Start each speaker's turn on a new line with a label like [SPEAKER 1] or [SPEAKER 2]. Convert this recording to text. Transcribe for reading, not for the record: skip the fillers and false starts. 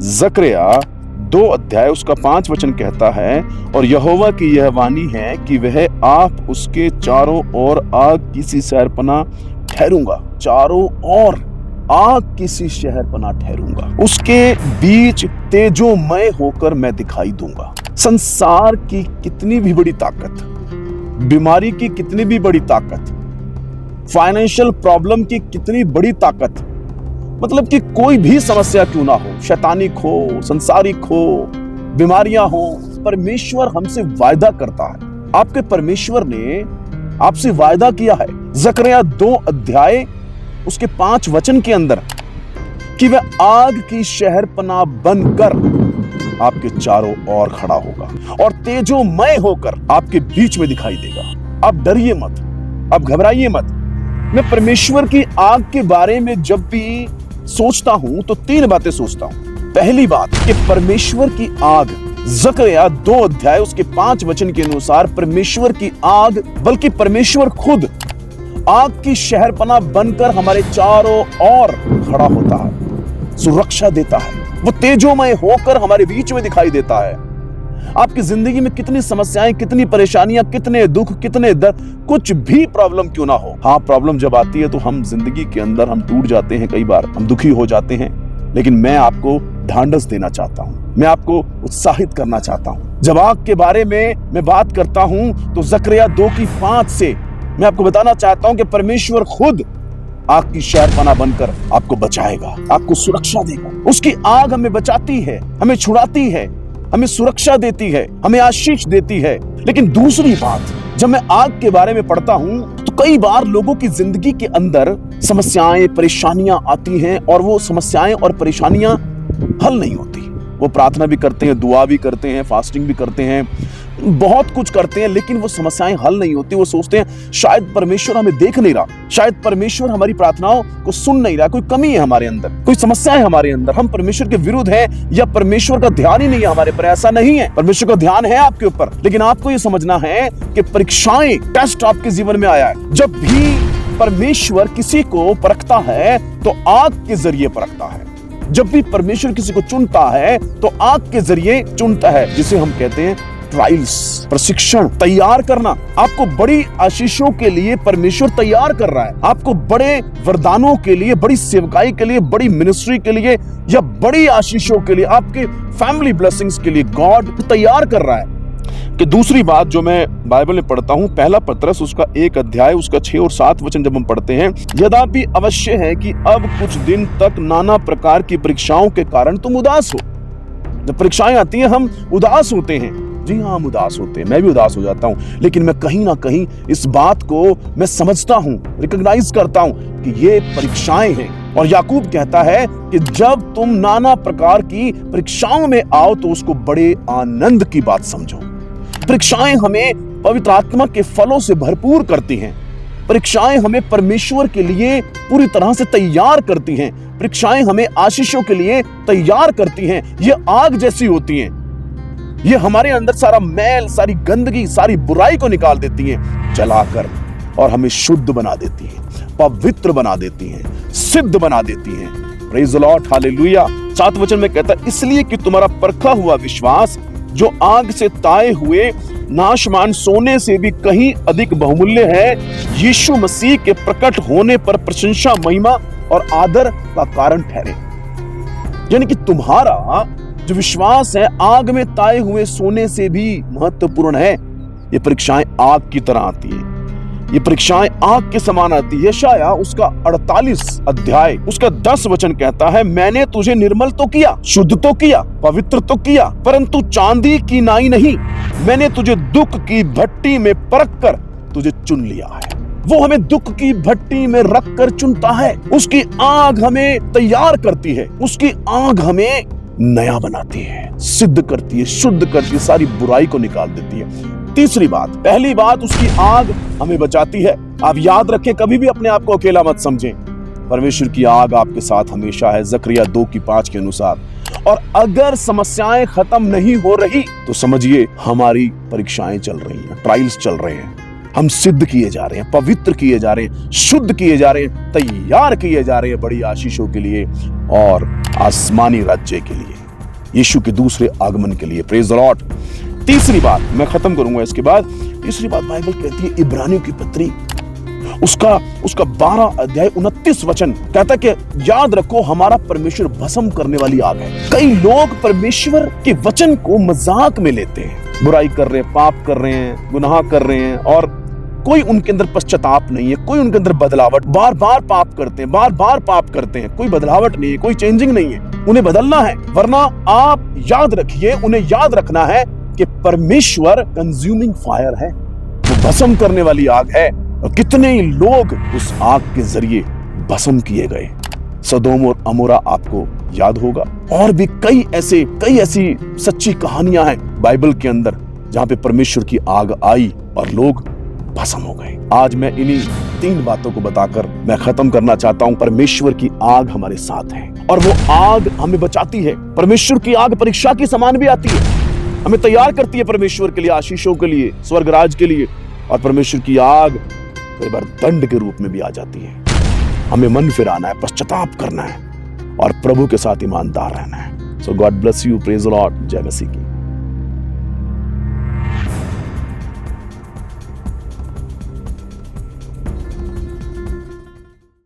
[SPEAKER 1] जकरिया 2 अध्याय उसका 5 वचन कहता है, और यहोवा की यह वाणी है कि वह आप उसके चारों ओर आग की सी शहरपनाह ठहरूंगा। चारों ओर आग की सी शहरपनाह ठहरूंगा, उसके बीच तेजोमय होकर मैं दिखाई दूंगा। संसार की कितनी भी बड़ी ताकत, बीमारी की कितनी भी बड़ी ताकत, फाइनेंशियल प्रॉब्लम की कितनी बड़ी ताकत, मतलब कि कोई भी समस्या क्यों ना हो, शैतानिक हो, संसारिक हो, बीमारियां हो, परमेश्वर हमसे वायदा करता है। आपके परमेश्वर ने आपसे वायदा किया है जकरिया 2 अध्याय उसके 5 वचन के अंदर कि वह आग की शहरपनाह बनकर आपके चारों ओर खड़ा होगा और तेजोमय होकर आपके बीच में दिखाई देगा। आप डरिए मत, आप घबराइए मत। मैं परमेश्वर की आग के बारे में जब भी सोचता हूं तो 3 बातें सोचता हूं। पहली बात कि परमेश्वर की आग, जकरिया 2 अध्याय उसके 5 वचन के अनुसार परमेश्वर की आग, बल्कि परमेश्वर खुद आग की शहरपनाह बनकर हमारे चारों ओर खड़ा होता है, सुरक्षा देता है, वो तेजोमय होकर हमारे बीच में दिखाई देता है। आपकी जिंदगी में कितनी समस्याएं, कितनी परेशानियां, कितने दुख, कितने दर्द, कुछ भी प्रॉब्लम क्यों ना हो। हाँ, प्रॉब्लम जब आती है तो हम जिंदगी के अंदर हम टूट जाते हैं, कई बार हम दुखी हो जाते हैं, लेकिन मैं आपको ढांढस देना चाहता हूं, मैं आपको उत्साहित करना चाहता हूं। जब आग के बारे में मैं बात करता हूं तो जकरिया 2:5 से मैं आपको बताना चाहता हूं कि परमेश्वर खुद आग की शहरपनाह बनकर आपको बचाएगा, आपको सुरक्षा देगा। उसकी आग हमें बचाती है, हमें छुड़ाती है, हमें सुरक्षा देती है, हमें आशीष देती है। लेकिन दूसरी बात, जब मैं आग के बारे में पढ़ता हूं तो कई बार लोगों की जिंदगी के अंदर समस्याएं, परेशानियां आती हैं और वो समस्याएं और परेशानियां हल नहीं होती। वो प्रार्थना भी करते हैं, दुआ भी करते हैं, फास्टिंग भी करते हैं, बहुत कुछ करते हैं, लेकिन वो समस्याएं हल नहीं होती। वो सोचते हैं शायद परमेश्वर हमें देख नहीं रहा, शायद परमेश्वर हमारी प्रार्थनाओं को सुन नहीं रहा, कोई कमी है हमारे अंदर, कोई समस्या है हमारे अंदर, हम परमेश्वर के विरुद्ध हैं या परमेश्वर का ध्यान ही नहीं है हमारे पर। ऐसा नहीं है, परमेश्वर का ध्यान है आपके ऊपर, लेकिन आपको ये समझना है कि परीक्षाएं, टेस्ट आपके जीवन में आया है। जब भी परमेश्वर किसी को परखता है तो आग के जरिए परखता है। जब भी परमेश्वर किसी को चुनता है तो आग के जरिए चुनता है, जिसे हम कहते हैं ट्रायल्स, प्रशिक्षण, तैयार करना। आपको बड़ी आशीषों के लिए परमेश्वर तैयार कर रहा है, आपको बड़े वरदानों के लिए, बड़ी सेवकाई के लिए, बड़ी मिनिस्ट्री के लिए या बड़ी आशीषों के लिए, आपके फैमिली ब्लेसिंग्स के लिए गॉड तैयार कर रहा है। कि दूसरी बात जो मैं बाइबल में पढ़ता हूं, पहला पत्रस उसका 1 अध्याय उसका 6 और 7 वचन जब हम पढ़ते हैं, यद्यपि अवश्य है कि अब कुछ दिन तक नाना प्रकार की परीक्षाओं के कारण तुम उदास हो। जब परीक्षाएं आती हैं हम उदास होते हैं। जी हाँ, हम उदास होते हैं, मैं भी उदास हो जाता हूं, लेकिन मैं कहीं ना कहीं इस बात को मैं समझता हूं, रिकॉग्नाइज करता हूं कि ये परीक्षाएं हैं। और याकूब कहता है कि जब तुम नाना प्रकार की परीक्षाओं में आओ तो उसको बड़े आनंद की बात समझो। परीक्षाएं हमें पवित्र आत्मा के फलों से भरपूर करती हैं। परीक्षाएं हमें परमेश्वर के लिए पूरी तरह से तैयार करती हैं। परीक्षाएं हमें आशीषों के लिए तैयार करती हैं। ये आग जैसी होती हैं, ये हमारे अंदर सारा मैल, सारी गंदगी, सारी बुराई को निकाल देती हैं, जलाकर, और हमें शुद्ध बना देती हैं, पवित्र बना देती हैं, सिद्ध बना देती हैं। Praise the Lord, hallelujah. 7 वचन में कहता है, इसलिए कि तुम्हारा परखा हुआ विश्वास जो आग से ताए हुए नाशमान सोने से भी कहीं अधिक बहुमूल्य है, यीशु मसीह के प्रकट होने पर प्रशंसा, महिमा और आदर का कारण ठहरे। यानी कि तुम्हारा जो विश्वास है आग में ताए हुए सोने से भी महत्वपूर्ण है। ये परीक्षाएं आग की तरह आती है, ये परीक्षाएं आग के समान आती है। यशाया उसका 48 अध्याय उसका 10 वचन कहता है, मैंने तुझे निर्मल तो किया, शुद्ध तो किया, पवित्र तो किया, परंतु चांदी की नाई नहीं। मैंने तुझे दुख की भट्टी में परख कर तुझे चुन लिया है। वो हमें दुख की भट्टी में रख कर चुनता है। उसकी आग हमें तैयार करती है, उसकी आग हमें नया बनाती है, सिद्ध करती है, शुद्ध करती है, सारी बुराई को निकाल देती है। तीसरी बात, पहली बात, उसकी आग हमें बचाती है। आप याद रखें, कभी भी अपने आप को अकेला मत समझें। परमेश्वर की आग आपके साथ हमेशा है, जकरिया 2:5 के अनुसार। और अगर समस्याएं खत्म नहीं हो रही तो समझिए हमारी परीक्षाएं चल रही हैं, ट्रायल्स चल रहे हैं। हम सिद्ध किए जा रहे हैं, पवित्र किए जा रहे हैं, शुद्ध किए जा रहे हैं, तैयार किए जा रहे हैं बड़ी आशीषों के लिए और आसमानी राज्य के लिए। यीशु के दूसरे आगमन के लिए। Praise the Lord. तीसरी बात, मैं खत्म करूंगा इसके बाद। तीसरी बात बाइबल कहती है, इब्रानियों की पत्री उसका 12 अध्याय 29 वचन कहता है कि याद रखो हमारा परमेश्वर भस्म करने वाली आग है। कई लोग परमेश्वर के वचन को मजाक में लेते हैं, बुराई कर रहे हैं, पाप कर रहे हैं, गुनाह कर रहे हैं, और कोई उनके अंदर पश्चाताप नहीं है, कोई उनके अंदर बदलावट, बार बार पाप करते हैं, बार बार पाप करते हैं, कोई बदलावट नहीं है, कोई चेंजिंग नहीं है। उन्हें बदलना है, वरना आप याद रखिए, उन्हें याद रखना है कि परमेश्वर कंज्यूमिंग फायर है, वो भस्म करने वाली आग है। और कितने ही लोग उस आग के जरिए भस्म किए गए। सदोम और अमोरा आपको याद होगा, और भी कई ऐसी सच्ची कहानियां हैं बाइबल के अंदर जहां पे परमेश्वर की आग आई और लोग भस्म हो गए। आज मैं इन्हीं 3 बातों को बताकर मैं खत्म करना चाहता हूं। परमेश्वर की आग हमारे साथ है और वो आग हमें बचाती है। परमेश्वर की आग परीक्षा के समान भी आती है, हमें तैयार करती है परमेश्वर के लिए, आशीषों के लिए, स्वर्ग राज के लिए। और परमेश्वर की आग कई बार दंड के रूप में भी आ जाती है। हमें मन फिराना है, पश्चाताप करना है और प्रभु के साथ ईमानदार रहना है। So God bless you. Praise the Lord. जय मसीह की।